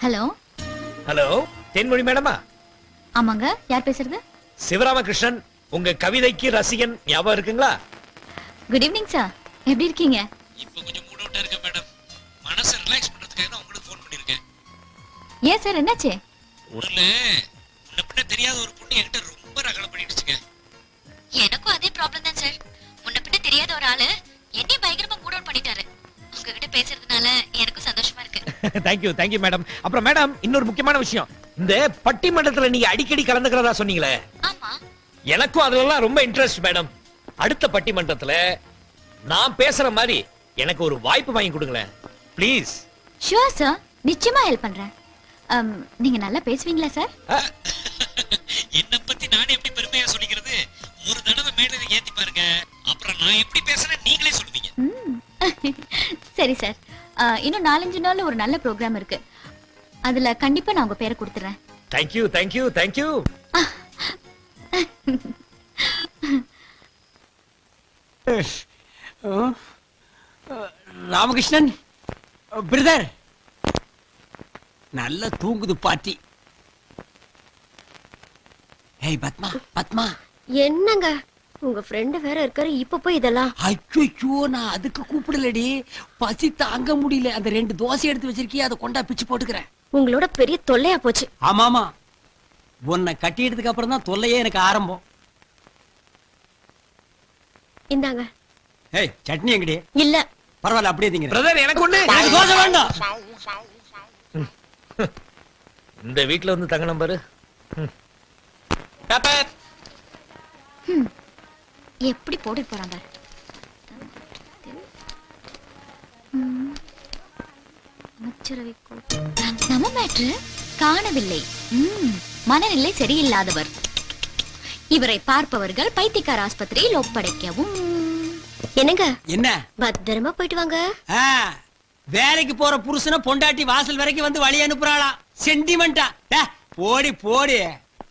Hello hello Thenmozhi மேடமா? ஆமாங்க, யார் பேசுறது? சிவராமகிருஷ்ணன், உங்க கவிதைக்கு ரசிகன். ஞாபகம் இருக்குங்களா? குட் ஈவினிங் சார், எப்படி இருக்கீங்க? இப்போ கொஞ்சம் மூட் அவுட்டா இருக்கேன் மேடம். மனசை ரிலாக்ஸ் பண்றதுக்காக தான் உங்களுக்கு ஃபோன் பண்ணிருக்கேன். ஏன் சார், என்னாச்சு? ஒண்ணுல முன்ன பின்ன தெரியாத ஒரு பொண்ணு என்கிட்ட ரொம்ப ரகலை பண்ணிடுச்சுங்க. எனக்கும் அதே ப்ராப்ளம் தான் சார். முன்ன பின்ன தெரியாத ஒரு ஆளு என்னையும் பயங்கரமா மூட் அவுட் பண்ணிட்டாரு. உங்ககிட்ட பேசுறதுனால எனக்கும் சந்தோஷமா இருக்கு. Thank you madam. அப்புறம் மேடம், இன்னொரு முக்கியமான விஷயம். இந்த பட்டிமன்றத்துல நீங்க அடிக்கடி கலந்துக்கிறதா சொன்னீங்களே, ஆமா. எனக்கும் அதுலலாம் ரொம்ப இன்ட்ரெஸ்ட் மேடம். அடுத்த பட்டிமன்றத்துல நான் பேசுற மாதிரி எனக்கு ஒரு வாய்ப்பு வாங்கி கொடுங்களேன் ப்ளீஸ். ஷூர் சார், நிச்சயமா ஹெல்ப் பண்றேன். நீங்க நல்லா பேசுவீங்களா சார்? என்னை பத்தி நானே எப்படி பெருமையா சொல்லிக்கிறது? ஒரு தடவை மேடையில ஏத்தி பாருங்க, அப்புறம் நான் எப்படி பேசுறேன் நீங்களே சொல்லுவீங்க. சரி சார், இன்னும் 4-5 நாள்ல ஒரு நல்ல ப்ரோக்ராம் இருக்கு. அதுல கண்டிப்பா நான் உங்க பேரை கொடுத்துறேன். தேங்க்யூ. ராமகிருஷ்ணன் பிரதர், நல்ல தூங்குது பாட்டி. ஏய் பத்மா, பத்மா. என்னங்க உங்க ஃப்ரெண்ட் வேற இருக்காரு, இப்ப போய் இதெல்லாம்? ஐயோ, நான் அதுக்கு கூப்பிடலடி. பசி தாங்க முடியல. அந்த 2 தோசை எடுத்து வச்சிருக்கிய, அதை கொண்டா பிச்சு போட்டுக்கிறேன். உங்களோட பெரிய தொல்லையா போச்சு. ஆமாமா, உன்னை கட்டியதுக்கு அப்புறம் தான் தொல்லையே எனக்கு ஆரம்பம். இந்தாங்க. ஏய், சட்னி எங்கடி? இல்ல. பரவாயில்ல, அப்படியே திங்க. பிரதர், எனக்கு ஒண்ணு. எனக்கு தோசை வேண்டாம். இந்த வீட்ல வந்து தங்க நம்பரு. எப்படி போட்டு போறாங்க? நம்ம மேட்ரு காணவில்லை. மனநிலை சரியில்லாதவர். இவரை பார்ப்பவர்கள் பைத்தியக்கார ஆஸ்பத்திரியில் ஒப்படைக்கவும். என்னங்க? என்ன? பத்திரமா போயிட்டு வாங்க. வேலைக்கு போற புருஷனை பொண்டாட்டி வாசல் வரைக்கும் வந்து வழி அனுப்புறாளா? சென்டிமெண்டா? போடி போடி.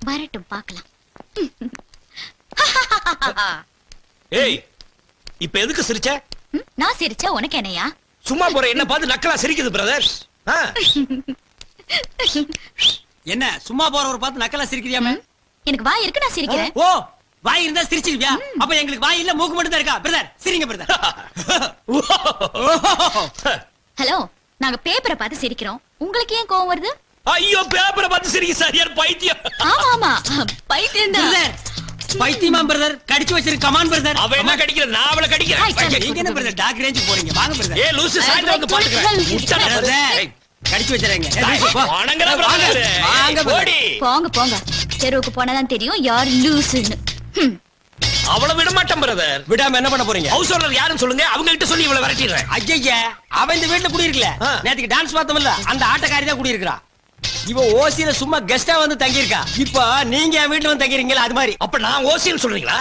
வரட்டும், பார்க்கலாம். ஏய், இப்ப எதுக்கு சிரிச்ச? நான் சிரிச்சா உனக்கு என்னையா? சும்மா போற என்ன பார்த்து நக்கலா சிரிக்குது பிரதர். என்ன சும்மா போற ஒரு பார்த்து நக்கலா சிரிக்கிறியாமே? எனக்கு வாய் இருக்கு, நான் சிரிக்கிறேன். ஓ, வாய் இருந்தா சிரிச்சிருவியா? அப்ப எங்களுக்கு வாய் இல்ல, மூக்கு மட்டும் தான் இருக்கா? பிரதர் சிரிங்க பிரதர். ஹலோ, நாங்க பேப்பரை பார்த்து சிரிக்கிறோம், உங்களுக்கு ஏன் கோவம் வருது? ஐயோ, பேப்பரை பார்த்து சிரிக்க சரியார் பைத்தியம். ஆமா, பைத்தியம் தான். பிரதர் பைத்தியமா பிரதர்? கடிச்சு வச்சிருக்க. Come on brother. அவ என்ன கடிக்கிறது, நான் அவளை கடிக்கிறேன். நீங்க என்ன பிரதர் டாக் ரேஞ்ச் போறீங்க? வாங்க பிரதர். ஏ லூசு, சாயந்தரம் வந்து பாத்துக்கிறேன். கடிச்சு வச்சிரங்க. வாங்க போடி. போங்க, தெருவுக்கு போனாதான் தெரியும் யார் லூசுன்னு. அவளை விட மாட்டேன் பிரதர். விடாம என்ன பண்ண போறீங்க? ஹவுஸ் ஓனர் யாருன்னு சொல்லுங்க, அவங்க கிட்ட சொல்லி இவளை விரட்டிடுறேன். ஐயா, அவன் இந்த வீட்டுல குடியிருக்கல. நேத்துக்கு டான்ஸ் பார்த்தோம்ல, அந்த ஆட்டக்காரி தான் குடியிருக்கா. இவ ஓசியில சும்மா கெஸ்டா வந்து தங்கி இருக்கா. இப்ப நீங்க என் வீட்டுல வந்து தங்கிருக்கீங்களா? அது மாதிரி. அப்ப நான் ஓசின்னு சொல்றீங்களா?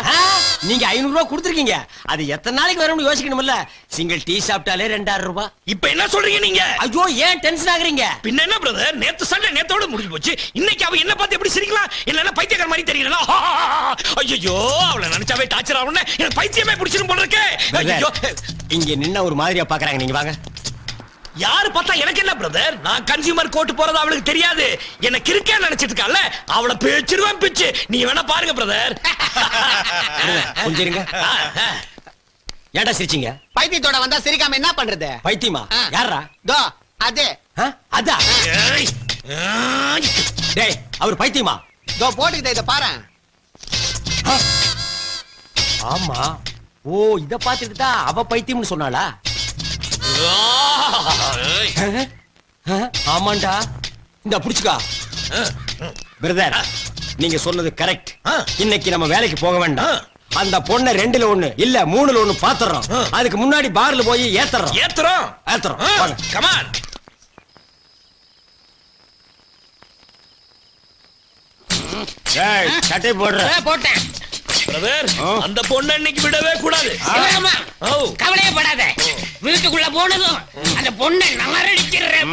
நீங்க 500 ரூபாய் கொடுத்துருக்கீங்க. அது எத்தனை நாளைக்கு வரும்னு யோசிக்கணும்ல. சிங்கிள் டீ சாப்பிட்டாலே 2000 ரூபாய். இப்ப என்ன சொல்றீங்க நீங்க? ஐயோ, ஏன் டென்ஷன் ஆகுறீங்க? பின்ன என்ன பிரதர், நேத்து சண்டை நேத்தோட முடிஞ்சு போச்சு. இன்னைக்கு அவ என்ன பார்த்து எப்படி சிரிக்கலாம்? இல்லன்னா பைத்தியக்கார மாதிரி தெரியல. ஐயோ, அவளை நினைச்சாவே டார்ச்சர் ஆகும்னு எனக்கு பைத்தியமே பிடிச்சிரும் போல இருக்கு. ஐயோ, இங்க நின்ன ஒரு மாதிரியா பாக்குறாங்க. நீங்க வாங்க. யாரு பார்த்தா எனக்கு என்ன பிரதர்? நான் கன்சியூமர் கோர்ட் போறது அவளுக்கு தெரியாது. என்ன கிறுக்கே நினைச்சிட்டு இருக்கால, அவளை பேச்சிருவேன் பிச்சு. நீ வேணா பாருங்க பிரதர். கொஞ்சம் இருங்க. ஏன்டா சிரிச்சீங்க? பைத்தியத்தோட வந்தா சிரிக்காம என்ன பண்றது? பைத்தியமா? யாரா? தோ அது. அதா? டேய், அவர் பைத்தியமா? தோ போட்டுக்கிட்ட இத பாரு. ஆமா. ஓ, இத பாத்துட்டு தான் அவ பைத்தியம்னு சொன்னாளா? ஆமாண்டா, இந்த புடிச்சுக்கா. பிரதர், நீங்க சொன்னது கரெக்ட். இன்னைக்கு நம்ம வேலைக்கு போக வேண்டாம். அந்த பொண்ணை 2ல 1 இல்ல 3ல 1 பாத்துறோம். அதுக்கு முன்னாடி பார்ல போய் ஏத்துறோம். கமான். சட்டை போட்டேன் பிரதர், அந்த பொண்ணை இன்னைக்கு விடவே கூடாது. கவலையே படாத. வீட்டுக்குள்ள போனதும் அந்த பொண்ணை நாரடிக்கிறேன்.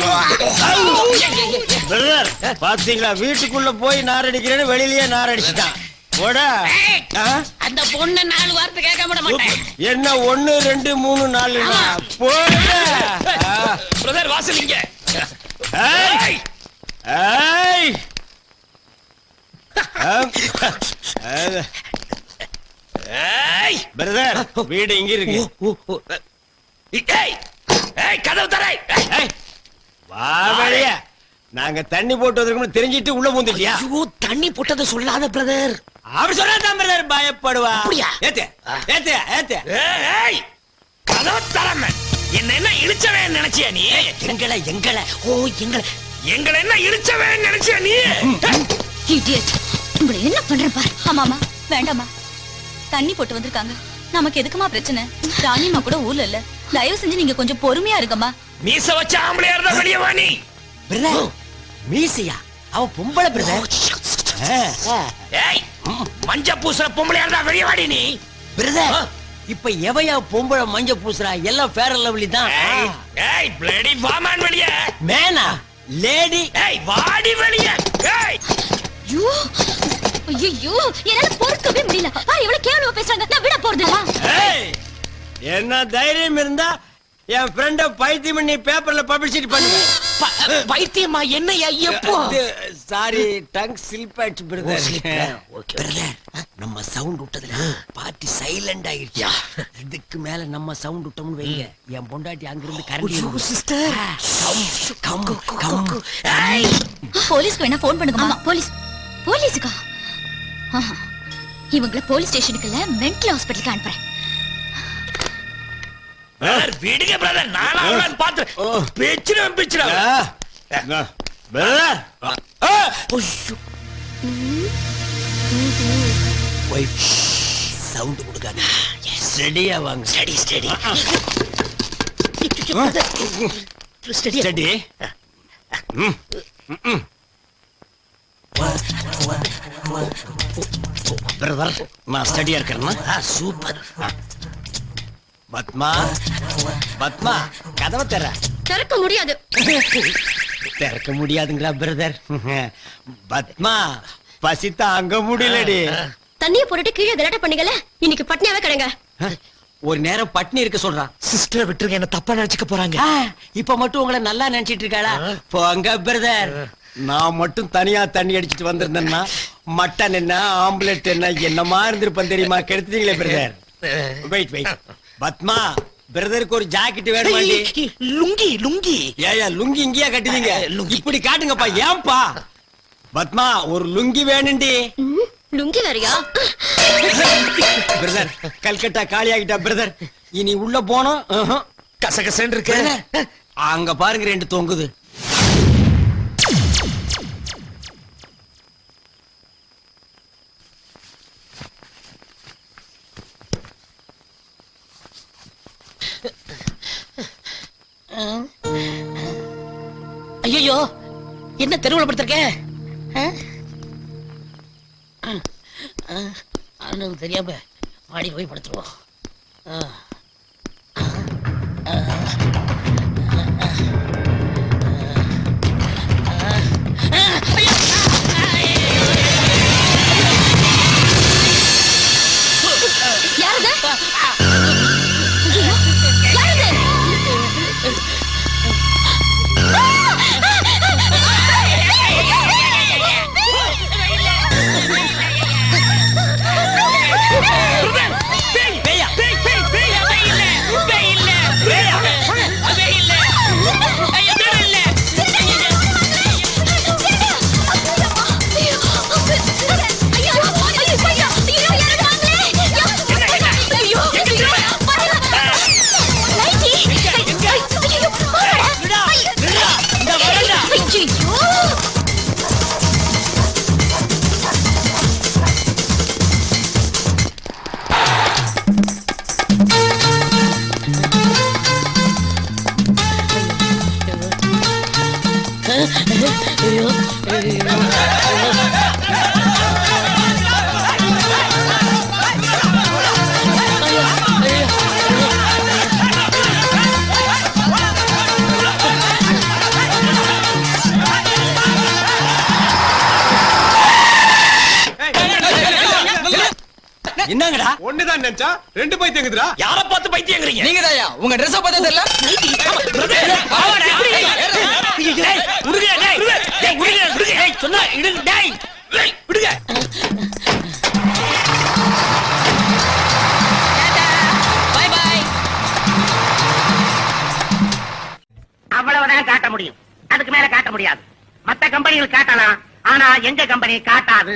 பிரதர் பாத்தீங்களா, வீட்டுக்குள்ள போய் நாரடிக்கிறேன்னு வெளியிலேயே நாரடிச்சுட்டான். அந்த பொண்ணை 4 வார்த்தை கேட்க விட மாட்டேன். என்ன 1 2 3 4 பிரதர் வாசலிங்க. ஏய் ஏய் பிரதர் வீடு இங்க இருக்கு ஏய் ஏய் கதவு தரை ஏய், வா வெளிய நாங்க தண்ணி போட்டு வந்திருக்கோம்னு தெரிஞ்சிட்டு உள்ள பூந்துட்டியா ஐயோ தண்ணி போட்டத சொல்லாத பிரதர் அப்படி சொன்னா பிரதர் பயப்படுவா அப்படியா? ஏத்து ஏத்து ஏத்து ஏய் கதவு தரம என்ன இழுச்சவன் நினைச்சியா நீ எங்களை ஓ எங்களை என்ன இழுச்சவன் நினைச்சியா நீ இடியட் உங்களை என்ன பண்றேன் பார். ஆமாமா வேண்டாமா தண்ணி போட்டு வந்திருக்காங்க நமக்கு எதுக்குமா பிரச்சனை ராணிமா கூட ஊர்ல இல்ல தயவு செஞ்சு நீங்க கொஞ்சம் பொறுமையா இருக்கமா மீச வச்ச ஆம்பளையா இருந்தா வெளிய வா நீ பிரதர் மீசையா அவ பொம்பளை பிரதர் ஏய் மஞ்ச பூசுற பொம்பளையா இருந்தா வெளிய வாடி நீ பிரதர் இப்ப எவையா பொம்பளை மஞ்ச பூசுறா எல்லாம் ஃபேர் அண்ட் லவ்லி தான் ஏய் ஏய் பிளடி வாமான் வெளிய மேனா லேடி ஏய் வாடி வெளிய ஏய் ஐயோ ஐயோ என்னால பொறுக்கவே முடியல பாரு எவ்வளவு கேவலமா பேசுறாங்க நான் விட போறதில்ல ஏய் என்ன தைரியம் இருந்தா என் ஃப்ரெண்ட பைத்தியம் பண்ணி பேப்பர்ல பப்ளிசிட்டி பண்ணுங்க பைத்தியமா என்னையா எப்போ சாரி டங் ஸ்லிப் ஆயிடுச்சு பிரதர் ஓகே பிரதர் நம்ம சவுண்ட் விட்டதுல பார்ட்டி சைலண்ட் ஆயிடுச்சா இதுக்கு மேல நம்ம சவுண்ட் விட்டோம்னு வைங்க என் பொண்டாட்டி அங்க இருந்து கரண்டி சிஸ்டர் கம் கம் ஏய் போலீஸ்க்கு வேணா ஃபோன் பண்ணுங்க ஆமா போலீஸுக்கா ஆஹா. இவங்கள போலீஸ் ஸ்டேஷனுக்கு இல்ல மென்டல் ஹாஸ்பிடலுக்கு அனுப்புறேன் பிரதர் விடுங்க பிரதர் நானா அவளன் பாத்து பேச்சிரவன் பிரதர் ஒய்ஃப் சவுண்ட் கொடுக்காத ஸ்டடியா வாங்க study study study study brother நான் ஸ்டடியா இருக்கிறேன்னா சூப்பர் பத்மா பத்மா கதவை தர திறக்க முடியாது. திறக்க முடியாதுங்களா பிரதர் பத்மா பசி தாங்க முடியலடி தண்ணிய போட்டுட்டு கீழே கலாட்டா பண்ணீங்கல இன்னைக்கு பட்னியாவே கிடங்க. ஒரு நேரம் பட்னி இருக்க சொல்றான் சிஸ்டர் விட்டுருங்க என்ன தப்பா நினைச்சுக்க போறாங்க இப்ப மட்டும் உங்களை நல்லா நினைச்சிட்டு இருக்காளா போங்க பிரதர் நான் மட்டும் தனியா தண்ணி அடிச்சிட்டு வந்திருந்தேன்னா மட்டன் என்ன ஆம்புலெட் என்ன என்னமா இருந்திருப்பேன் தெரியுமா கெடுத்துட்டீங்களே பிரதர் வெயிட் வெயிட் பத்மா பிரதருக்கு ஒரு ஜாக்கெட் வேணுமாண்டி லுங்கி லுங்கி ஏயா லுங்கி இங்கேயா கட்டுவீங்க லுங்கி. இப்படி காட்டுங்கப்பா ஏன்பா பத்மா ஒரு லுங்கி வேணுண்டி லுங்கி வேறையா? பிரதர் கல்கட்டா காலி ஆகிட்டா பிரதர் இனி உள்ள போனோம் கசகசன்னு இருக்கு அங்க பாருங்க ரெண்டு தொங்குது ஐயோ என்ன தெருவுல படுத்திருக்க அண்ணனுக்கு தெரியாம மாடி போய் படுத்துருவோம் யாரது ஐயோ, யாரது என்னங்கடா ஒண்ணுதான் நினைச்சா ரெண்டு போய் தேங்குதுடா. யார பார்த்து பைத்தியங்கறீங்க நீங்க தாயா உங்க ட்ரெஸ் பார்த்தா தெரியல பிரதர், பாவாடா. டேய், விடுங்க, டேய், டேய், விடுங்க. தான் காட்ட முடியும், அதுக்கு மேல காட்ட முடியாது. மத்த கம்பெனிகள் காட்டலாம், ஆனா எங்க கம்பெனி காட்டாது.